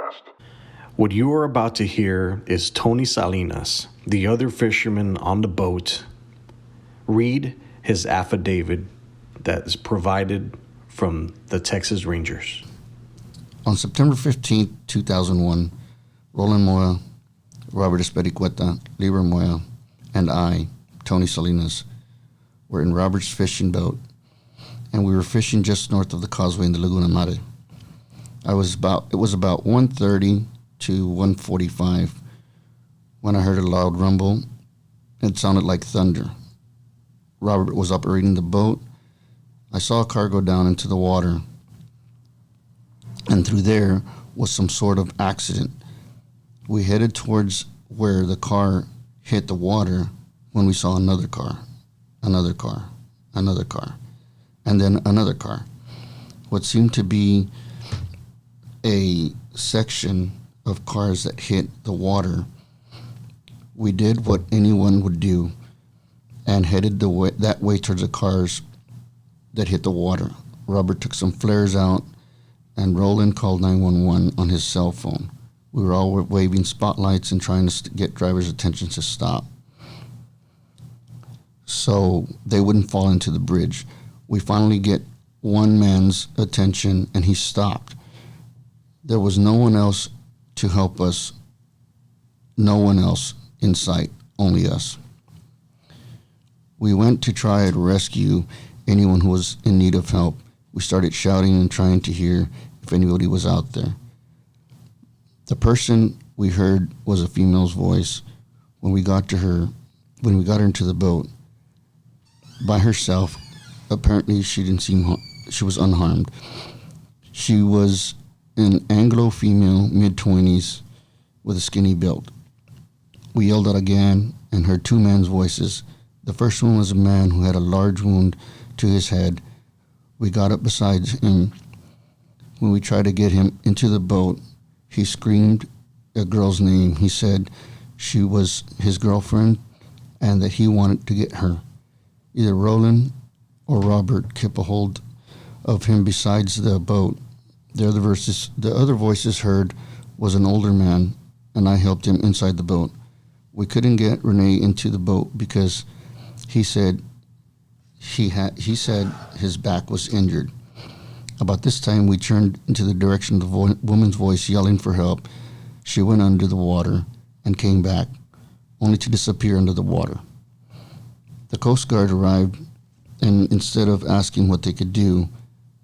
broadcast. What you are about to hear is Tony Salinas, the other fisherman on the boat, read his affidavit that is provided from the Texas Rangers. On September 15, 2001, Roland Moya, Robert Espericueta, Liber Moya, and I, Tony Salinas, were in Robert's fishing boat, and we were fishing just north of the causeway in the Laguna Madre. It was about 1:30 to 1:45 when I heard a loud rumble. It sounded like thunder. Robert was operating the boat. I saw a car go down into the water, and through there was some sort of accident. We headed towards where the car hit the water when we saw another car, and then another car. What seemed to be a section of cars that hit the water. We did what anyone would do and headed that way towards the cars that hit the water. Robert took some flares out, and Roland called 911 on his cell phone. We were all waving spotlights and trying to get drivers' attention to stop so they wouldn't fall into the bridge. We finally get one man's attention, and he stopped. There was no one else to help us, no one else in sight, only us. We went to try to rescue anyone who was in need of help. We started shouting and trying to hear if anybody was out there. The person we heard was a female's voice. When we got her into the boat by herself, apparently she was unharmed. She was an Anglo female, mid-20s, with a skinny build. We yelled out again and heard two men's voices. The first one was a man who had a large wound to his head. We got up beside him. When we tried to get him into the boat, he screamed a girl's name. He said she was his girlfriend and that he wanted to get her. Either Roland or Robert kept a hold of him besides the boat. The other voices heard was an older man, and I helped him inside the boat. We couldn't get Rene into the boat because he said his back was injured. About this time, we turned into the direction of the woman's voice yelling for help. She went under the water and came back, only to disappear under the water. The Coast Guard arrived, and instead of asking what they could do,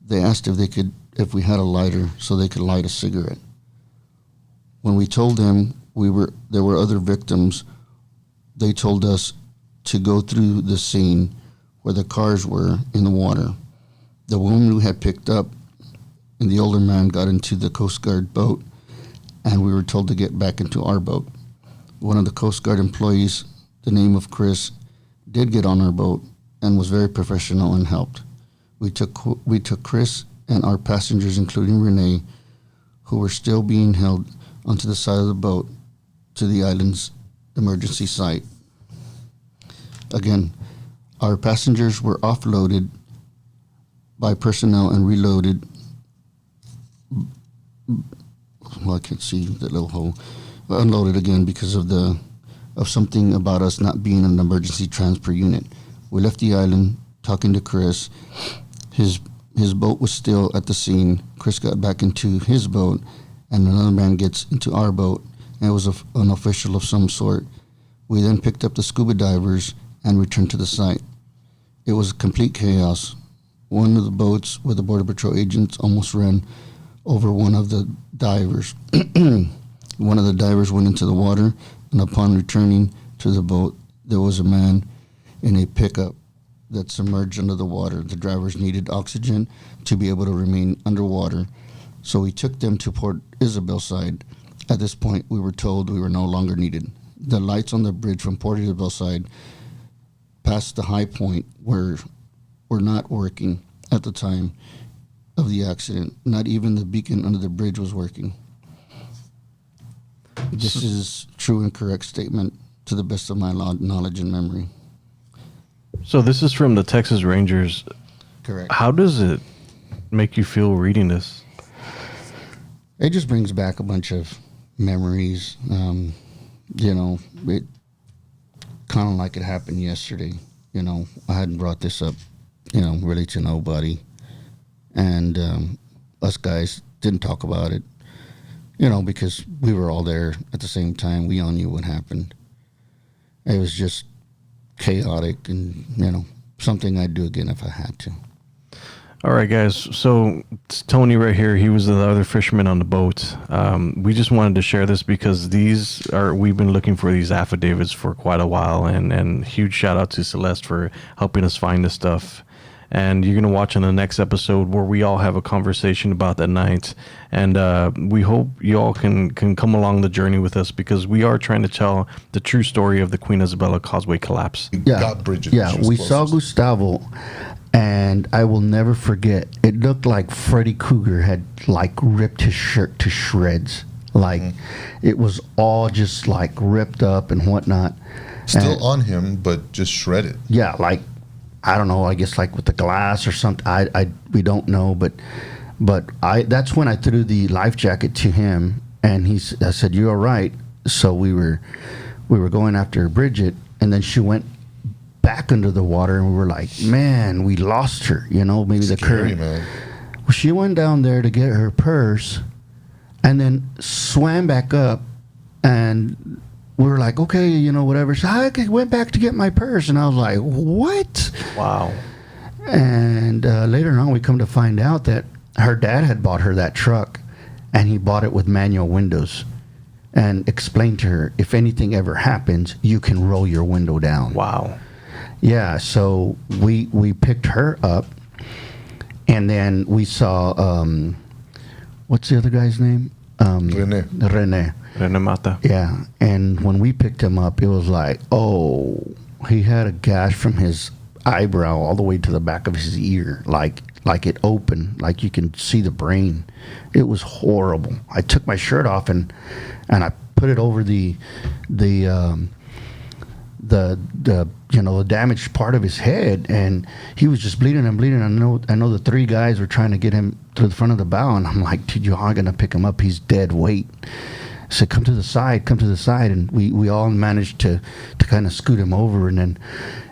they asked if we had a lighter so they could light a cigarette. When we told them there were other victims, they told us to go through the scene where the cars were in the water. The woman we had picked up and the older man got into the Coast Guard boat, and we were told to get back into our boat. One of the Coast Guard employees, the name of Chris, did get on our boat and was very professional and helped. We took Chris and our passengers, including Rene, who were still being held onto the side of the boat, to the island's emergency site. Again, our passengers were offloaded by personnel and reloaded. Well, I can't see that little hole. Unloaded again because of something about us not being an emergency transfer unit. We left the island talking to Chris. His boat was still at the scene. Chris got back into his boat, and another man gets into our boat, and it was an official of some sort. We then picked up the scuba divers and returned to the site. It was complete chaos. One of the boats with the Border Patrol agents almost ran over one of the divers. One of the divers went into the water, and upon returning to the boat, there was a man in a pickup that submerged under the water. The drivers needed oxygen to be able to remain underwater, so we took them to Port Isabel side. At this point, we were told we were no longer needed. The lights on the bridge from Port Isabel side past the high point were not working at the time of the accident. Not even the beacon under the bridge was working. This is true and correct statement to the best of my knowledge and memory. So this is from the Texas Rangers. Correct. How does it make you feel reading this? It just brings back a bunch of memories. It kind of like it happened yesterday. I hadn't brought this up, really to nobody. And us guys didn't talk about it, because we were all there at the same time. We all knew what happened. It was just chaotic and, something I'd do again if I had to. All right, guys. So it's Tony right here. He was the other fisherman on the boat. We just wanted to share this because we've been looking for these affidavits for quite a while, and huge shout out to Celeste for helping us find this stuff. And you're going to watch in the next episode where we all have a conversation about that night. And we hope you all can come along the journey with us, because we are trying to tell the true story of the Queen Isabella Causeway collapse. Got Bridget. Yeah, we saw Gustavo, and I will never forget, it looked like Freddy Krueger had ripped his shirt to shreds. It was all just ripped up and whatnot. Still on him, but just shredded. Yeah, I don't know, I guess with the glass or something. We don't know, but that's when I threw the life jacket to him, and I said, "You're all right." So we were going after Bridget, and then she went back under the water, and we were like, "Man, we lost her." Maybe the current. Man. Well, she went down there to get her purse, and then swam back up, and we were like, okay, whatever. So I went back to get my purse, and I was like, what? Wow. And later on, we come to find out that her dad had bought her that truck, and he bought it with manual windows, and explained to her, if anything ever happens, you can roll your window down. Wow. Yeah, so we picked her up, and then we saw, what's the other guy's name? Rene. Mata. Yeah, and when we picked him up, it was like, oh, he had a gash from his eyebrow all the way to the back of his ear, like it opened, like you can see the brain. It was horrible. I took my shirt off and I put it over the damaged part of his head, and he was just bleeding and bleeding. I know the three guys were trying to get him to the front of the bow, and I'm like, dude, you are gonna pick him up. He's dead weight. I said, come to the side, and we all managed to kind of scoot him over, and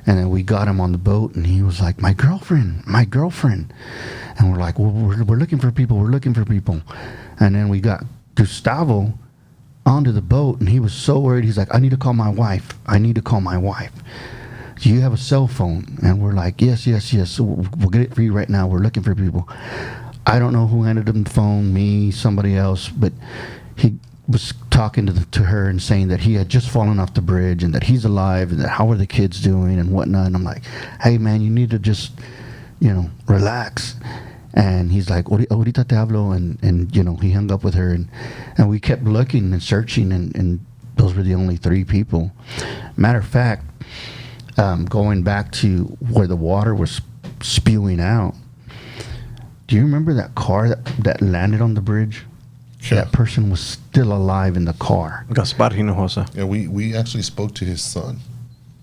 then we got him on the boat, and he was like, my girlfriend, and we're like, well, we're looking for people, and then we got Gustavo onto the boat, and he was so worried. He's like, I need to call my wife. Do you have a cell phone? And we're like, yes. So we'll get it for you right now. We're looking for people. I don't know who handed him the phone, me, somebody else, but he was talking to her and saying that he had just fallen off the bridge and that he's alive, and that how are the kids doing and whatnot. And I'm like, hey man, you need to just, relax. And he's like, ahorita te hablo, and he hung up with her, and we kept looking and searching, and those were the only three people. Matter of fact, going back to where the water was spewing out, do you remember that car that landed on the bridge? Yeah. That person was still alive in the car. Gaspar Hinojosa. Yeah, we actually spoke to his son.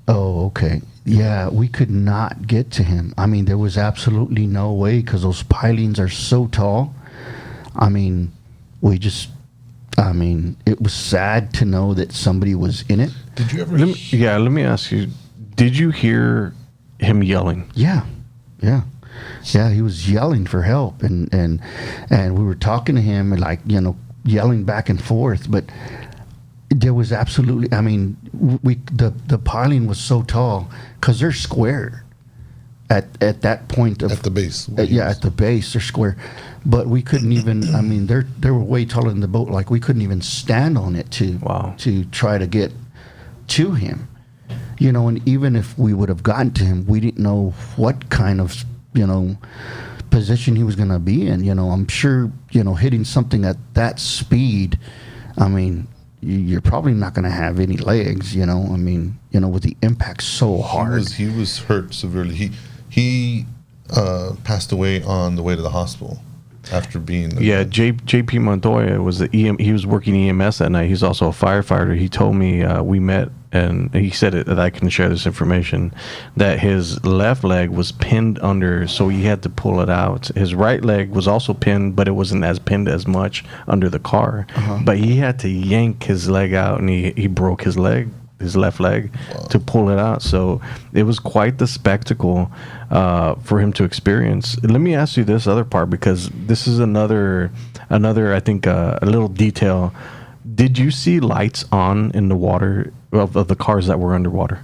Oh, okay. Yeah, we could not get to him. I mean, there was absolutely no way, because those pilings are so tall. I mean, it was sad to know that somebody was in it. Did you ever? Let me ask you, did you hear him yelling? Yeah, he was yelling for help, and we were talking to him, and yelling back and forth, but there was absolutely, the piling was so tall, because they're square at that point of, at the base. At the base they're square, but we couldn't even, they were way taller than the boat, we couldn't even stand on it to try to get to him, and even if we would have gotten to him, we didn't know what kind of position he was going to be in. I'm sure, hitting something at that speed, you're probably not going to have any legs, with the impact so hard. He was hurt severely. He passed away on the way to the hospital after being there. JP Montoya was he was working EMS that night. He's also a firefighter. He told me we met and he said it, that I can share this information, that his left leg was pinned under, so he had to pull it out. His right leg was also pinned, but it wasn't as pinned as much under the car. But he had to yank his leg out, and he broke his leg, his left leg, to pull it out. So it was quite the spectacle for him to experience. Let me ask you this other part, because this is another I think a little detail. Did you see lights on in the water of the cars that were underwater?